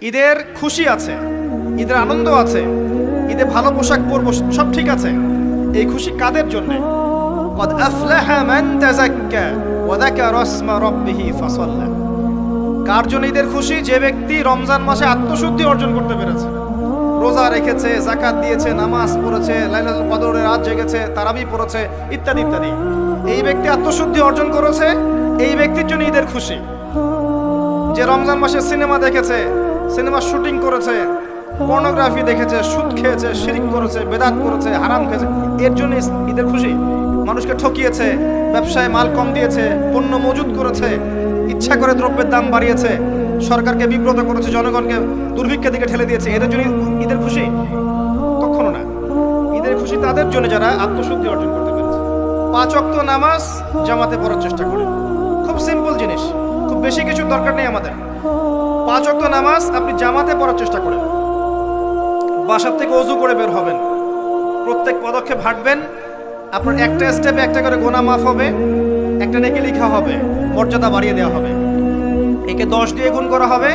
ঈদের খুশি আছে, ঈদের আনন্দ আছে, ঈদে ভালো পোশাক পরবো, সব ঠিক আছে। এই খুশি কাদের জন্যে? قد أفلح من تزكى وذكر اسم ربه فصلى। কার জন্য ঈদের খুশি? যে ব্যক্তি রমজান মাসে আত্মশুদ্ধি অর্জন করতে পেরেছে, রোজা রেখেছে, যাকাত দিয়েছে, নামাজ পড়েছে, লাইলাতুল কদরের রাত জেগেছে, তারাবি পড়েছে, ইত্যাদি ইত্যাদি। এই ব্যক্তি আত্মশুদ্ধি অর্জন করেছে, এই ব্যক্তির জন্য ঈদের খুশি। যে রমজান মাসে সিনেমা দেখেছে, সিনেমা শুটিং করেছে, পর্নোগ্রাফি দেখেছে, সুদ খেয়েছে, শিরক করেছে, বেদাত করেছে, হারাম খেয়েছে, এর জন্য ঈদের খুশি। মানুষকে ঠকিয়েছে, ব্যবসায় মাল কম দিয়েছে, পণ্য মজুত করেছে, ইচ্ছা করে দ্রব্যের দাম বাড়িয়েছে, সরকারকে বিব্রত করেছে, জনগণকে দুর্ভিক্ষের দিকে ঠেলে দিয়েছে, এদের জন্য ঈদের খুশি? কখনো না। ঈদের খুশি তাদের জন্য যারা আত্মশুদ্ধি অর্জন করতে পেরেছে। 5 ওয়াক্ত নামাজ জামাতে পড়ার চেষ্টা করে। খুব সিম্পল জিনিস, খুব বেশি কিছু দরকার নেই আমাদের। 5 ওয়াক্ত নামাজ আপনি জামাতে পড়ার চেষ্টা করেন। বাসার থেকে ওযু করে বের হবেন, প্রত্যেক পদক্ষেপ হাঁটবেন, আপনার একটা স্টেপে একটা করে গুনাহ মাফ হবে, একটা নেকি লেখা হবে, মর্যাদা বাড়িয়ে দেওয়া হবে। একে 10 দিয়ে গুণ করা হবে,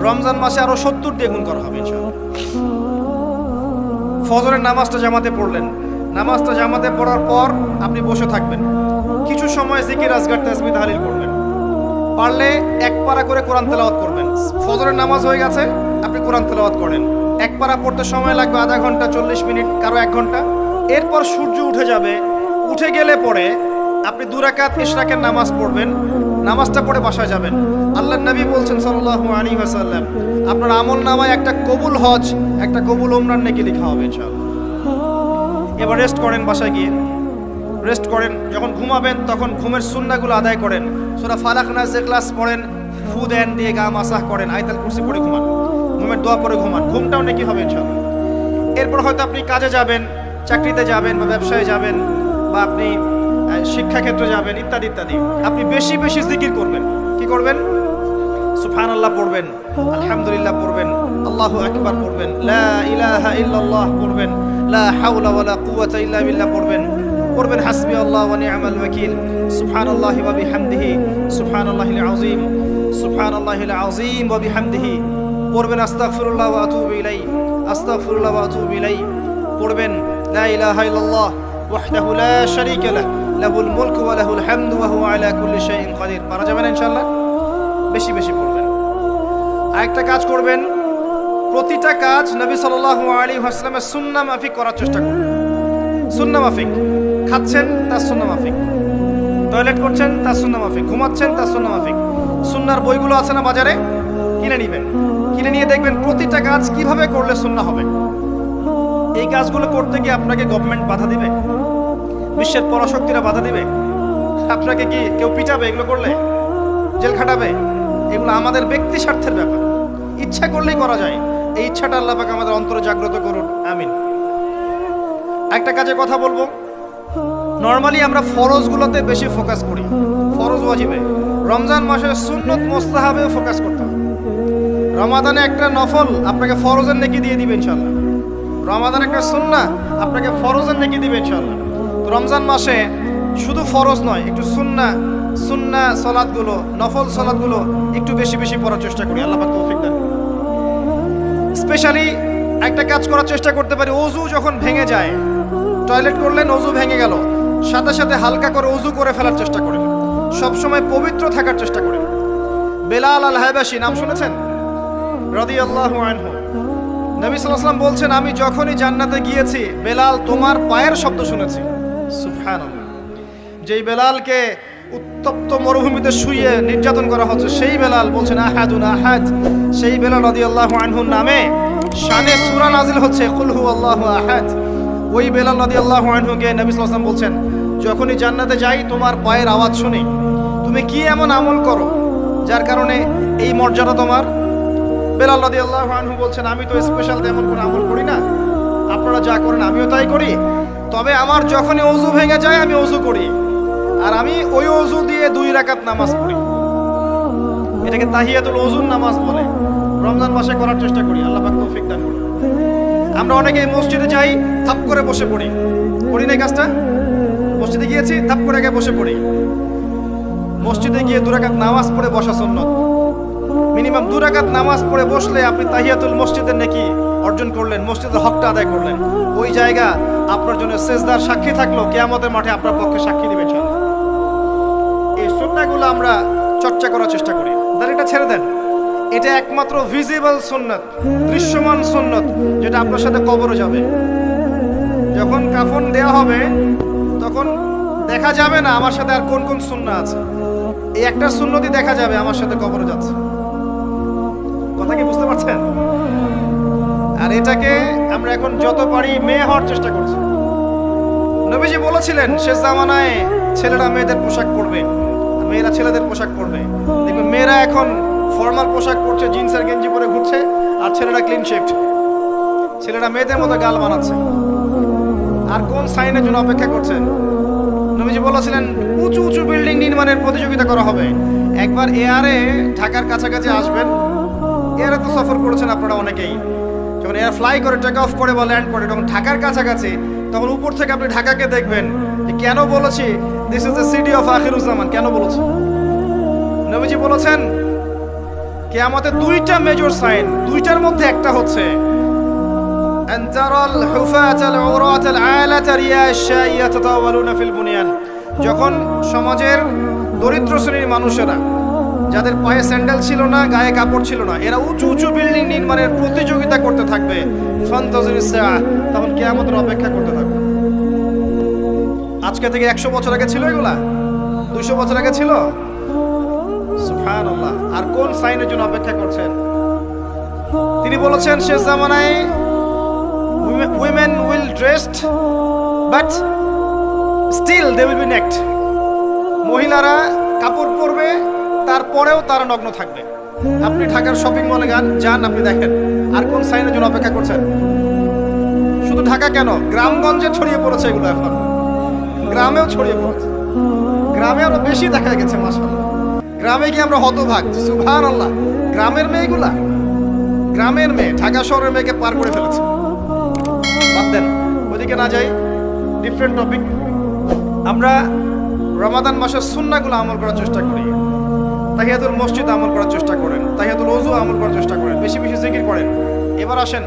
রমজান মাসে আরো 70 দিয়ে গুণ করা হবে ইনশাআল্লাহ। ফজরের নামাজটা জামাতে পড়লেন, নামাজটা জামাতে পড়ার পর আপনি বসে থাকবেন, কিছু সময় জিকির আজকার তাসবিহ তাহলিল করবেন, পারলে এক পারা করে কোরআন তেলাওয়াত করবেন। ফজরের নামাজ হয়ে গেছে, আপনি কোরআন তেলাওয়াত করেন, এক পারা পড়তে সময় লাগবে আধা ঘন্টা, 40 মিনিট, কারো 1 ঘন্টা। এরপর সূর্য উঠে যাবে, উঠে গেলে পরে আপনি 2 রাকাত ইশরাকের নামাজ পড়বেন, নামাজটা পড়ে বাসায় যাবেন। আল্লাহর নবী বলছেন সাল্লাল্লাহু আলাইহি ওয়াসাল্লাম, আপনার আমলনামায় একটা কবুল হজ, একটা কবুল উমরার নেকি লেখা হবে ইনশাআল্লাহ। এবার রেস্ট করেন, বাসায় গিয়ে রেস্ট করেন। যখন ঘুমাবেন তখন ঘুমের সুন্নাহগুলো আদায় করেন, সূরা ফালাক নাস ইখলাস পড়েন, ফু দেন, দিয়ে গা মাসাহ করেন, আয়াতুল কুরসি পড়ে ঘুমান, ঘুমের দোয়া পড়ে ঘুমান, ঘুমটাও নেকি হবে ইনশাআল্লাহ। এরপর হয়তো আপনি কাজে যাবেন, চাকরিতে যাবেন, বা ব্যবসায় যাবেন, বা আপনি শিক্ষাক্ষেত্রে যাবেন, ইত্যাদি ইত্যাদি। আপনি বেশি বেশি জিকির করবেন। কি করবেন? সুবহানাল্লাহ পড়বেন, আলহামদুলিল্লাহ পড়বেন, আল্লাহু আকবার পড়বেন, লা ইলাহা ইল্লাল্লাহ পড়বেন, লা হাওলা ওয়ালা কুওয়াতা ইল্লা বিল্লাহ পড়বেন, পড়বেন হাসবি আল্লাহ ওয়া নি'মাল ওয়াকিল, সুবহানাল্লাহি ওয়া বিহামদিহি, সুবহানাল্লাহিল আযীম, সুবহানাল্লাহিল আযীম ওয়া বিহামদিহি, পড়বেন আস্তাগফিরুল্লাহ ওয়া আতুবু ইলাইহি, আস্তাগফিরুল্লাহ ওয়া আতুবু ইলাইহি, পড়বেন লা ইলাহা ইল্লাল্লাহ ওয়াহদাহু লা শারীকা লাহু লাহুল মুলকু ওয়া লাহুল হামদু ওয়া হুয়া আলা কুল্লি শাইইন কাদির। পারা যাবে না ইনশাআল্লাহ? বেশি বেশি পড়বেন। আরেকটা কাজ করবেন, প্রতিটা কাজ নবী সাল্লাল্লাহু আলাইহি ওয়াসাল্লামের সুন্নাহ মাফিক করার চেষ্টা করবেন। সুন্নাহ মাফিক, খাচ্ছেন তার সুন্নাহ মাফিক, টয়লেট করছেন তার সুন্নাহ মাফিক, ঘুমাচ্ছেন তার সুন্নাহ মাফিক। সুন্নাহর বইগুলো আছে না বাজারে, কিনে নেবেন, কিনে নিয়ে দেখবেন প্রতিটা কাজ কিভাবে করলে সুন্নাহ হবে। এই কাজগুলো করতে গিয়ে আপনাকে গভর্নমেন্ট বাধা দিবে, বিশ্বের পরাশক্তিরা বাধা দিবে, আপনাকে কি কেউ পিটাবে এগুলো করলে, জেল খাটাবে? এগুলো আমাদের ব্যক্তি স্বার্থের ব্যাপার, ইচ্ছা করলেই করা যায়। এই ইচ্ছাটা আল্লাহ পাক আমাদের অন্তরে জাগ্রত করুন, আমিন। একটা কাজে কথা বলবো, নরমালি আমরা ফরজগুলোতে বেশি ফোকাস করি, ফরজ ওয়াজিবে। রমজান মাসে সুন্নত মুস্তাহাবে ফোকাস করতে হবে। রমাদানে একটা নফল আপনাকে ফরজের নেকি দিয়ে দিবে ইনশাআল্লাহ, রমাদান একটা সুন্নাহ আপনাকে ফরজের নেকি দিবে ইনশাআল্লাহ। তো রমজান মাসে শুধু ফরজ নয়, একটু সুন্নাহ সালাতগুলো, নফল সালাতগুলো একটু বেশি বেশি পড়ার চেষ্টা করি, আল্লাহ পাক তৌফিক দেন। স্পেশালি একটা কাজ করার চেষ্টা করতে পারি, ওযু যখন ভেঙে যায়, টয়লেট করলেন, ওযু ভেঙে গেল, সাথে সাথে হালকা করে ওযু করে ফেলার চেষ্টা করেন, সবসময় পবিত্র থাকার চেষ্টা করেন। বেলাল আল হাবাশী নাম শুনেছেন? রাদিয়াল্লাহু আনহু। নবী সাল্লাল্লাহু আলাইহি ওয়াসাল্লাম বলছেন, আমি যখনই জান্নাতে গিয়েছি, বেলাল তোমার পায়ের শব্দ শুনেছি। সুবহানাল্লাহ। যেই বেলালকে উত্তপ্ত মরুভূমিতে শুইয়ে নির্যাতন করা হচ্ছে, সেই বেলাল বলছেন আহাদুন আহাদ। সেই বেলাল রাদিয়াল্লাহু আনহুর নামে শানে সূরা নাজিল হচ্ছে, কুল হুয়াল্লাহু আহাদ। ওই বেলাল রাদিয়াল্লাহু আনহুকে নবী সাল্লাল্লাহু আলাইহি ওয়াসাল্লাম বলছেন, যখনই জান্নাতে যাই তোমার পায়ের আওয়াজ শুনি, তুমি কি এমন আমল করো যার কারণে এই মর্যাদা তোমার? বেলাল রাদিয়াল্লাহু আনহু বলছেন, আমি তো স্পেশাল তেমন কোনো আমল করি না, আপনারা যা করেন আমিও তাই করি, তবে আমার যখনই ওযু ভেঙে যায় আমি ওযু করি, আর আমি ওই ওযু দিয়ে 2 রাকাত নামাজ পড়ি। এটাকে তাহিয়াতুল ওযুর নামাজ বলে। রমজান মাসে করার চেষ্টা করি, আল্লাহ পাক তৌফিক দান করুন। আমরা অনেকেই মসজিদে যাই, থাপ করে বসে পড়ি, করি না কাজটা? মসজিদে গিয়েছি, থাপ করে আগে বসে পড়ি। মসজিদে গিয়ে 2 রাকাত নামাজ পড়ে বসা সুন্নাত। মিনিমাম 2 রাকাত নামাজ পড়ে বসলে আপনি তাহিয়াতুল মসজিদের নেকি অর্জন করলেন, মসজিদের হকটা আদায় করলেন। ওই জায়গা আপনার জন্য সেজদার সাক্ষী থাকলো, কিয়ামতের মাঠে আপনার পক্ষে সাক্ষী দিবে ইনশাআল্লাহ। এই সুন্নাহগুলো আমরা চর্চা করার চেষ্টা করি। দাড়িটা ছেড়ে দেন, এটা একমাত্র ভিজিবল সুন্নাত, দৃশ্যমান সুন্নাত, যেটা আপনার সাথে কবরে যাবে। যখন কাফন দেয়া হবে তখন দেখা যাবে না আমার সাথে আর কোন কোন সুন্নাহ আছে, এই একটা সুন্নতই দেখা যাবে আমার সাথে কবরে যাচ্ছে। কথা কি বুঝতে পারছেন? আর এটাকে আমরা এখন যত পারি মেয়ে হওয়ার চেষ্টা করছি। নবীজি বলেছিলেন শেষ জামানায় ছেলেরা মেয়েদের পোশাক পরবে, মেয়েরা ছেলেদের পোশাক পরবে। দেখবেন মেয়েরা এখন ফর্মাল পোশাক পরছে, জিন্সের গেঞ্জি পরে ঘুরছে, আর ছেলেরা ক্লিন শেভড। ছেলেরা মেয়েদের মতো গাল বানাচ্ছে। আর কোন সাইনের জন্য অপেক্ষা করছেন? নবীজি বলেছিলেন উঁচু উঁচু বিল্ডিং নির্মাণের প্রতিযোগিতা করা হবে। একবার এয়ারে ঢাকার কাছাকাছি আসবেন, এয়ারে তো সফর করেছেন আপনারা অনেকেই। যখন এয়ার ফ্লাই করে, টেক অফ করে বা ল্যান্ড করে, যখন ঢাকার কাছাকাছি, তখন উপর থেকে আপনি ঢাকাকে দেখবেন। যে কেন বলেছি this is the city of Akhiruzzaman, কেন বলেছি? নবীজি বলেছেন কিয়ামতের 2টা মেজর সাইন, 2টার মধ্যে একটা হচ্ছে আনতারাল হুফাতাল উরাতাল আলাতা রিয়াশা ইয়াতাতাওয়ালুনা ফিল বুনিয়ান। যখন সমাজের দরিদ্র শ্রেণীর মানুষেরা, যাদের পায়ে স্যান্ডেল ছিল না, গায়ে কাপড় ছিল না, এরা উঁচু উঁচু বিল্ডিং নির্মাণের প্রতিযোগিতা করতে থাকবে, ফান্তাজিরিস সাআহ, তখন কিয়ামতের অপেক্ষা করতে থাকবে। আজকে থেকে 100 বছর আগে ছিল এগুলা? 200 বছর আগে ছিল? সুবহানাল্লাহ। আর কোন সাইনের জন্য অপেক্ষা করছেন? তিনি বলেছেন শেষ জামানায় women will dressed but still they will be naked. মহিলারা কাপড় পরবে, তারপরেও তারা নগ্ন থাকবে। আপনি ঢাকার শপিং মলে যান, আপনি দেখেন। আর কোন সাইনের জন্য অপেক্ষা করছেন? শুধু ঢাকা কেন, গ্রামগঞ্জে ছড়িয়ে পড়েছে এগুলো, এখন গ্রামেও ছড়িয়ে পড়েছে। গ্রামে আরো বেশি দেখা গেছে মাশাআল্লাহ। গ্রামে গিয়ে আমরা হতভাগ, সুবহানাল্লাহ। গ্রামের মেয়েগুলা, গ্রামের মেয়ে ঢাকা শহরের মেয়েকে পার করে ফেলেছে। বাদ দেন, ওদিকে না যাই, ডিফারেন্ট টপিক। আমরা রমাদান মাসের সুন্নাহগুলো আমল করার চেষ্টা করি। তাহিয়াতুল মসজিদ আমল করার চেষ্টা করেন, তাহিয়াতুল ওযু আমল করার চেষ্টা করেন, বেশি বেশি জিকির করেন। এবার আসেন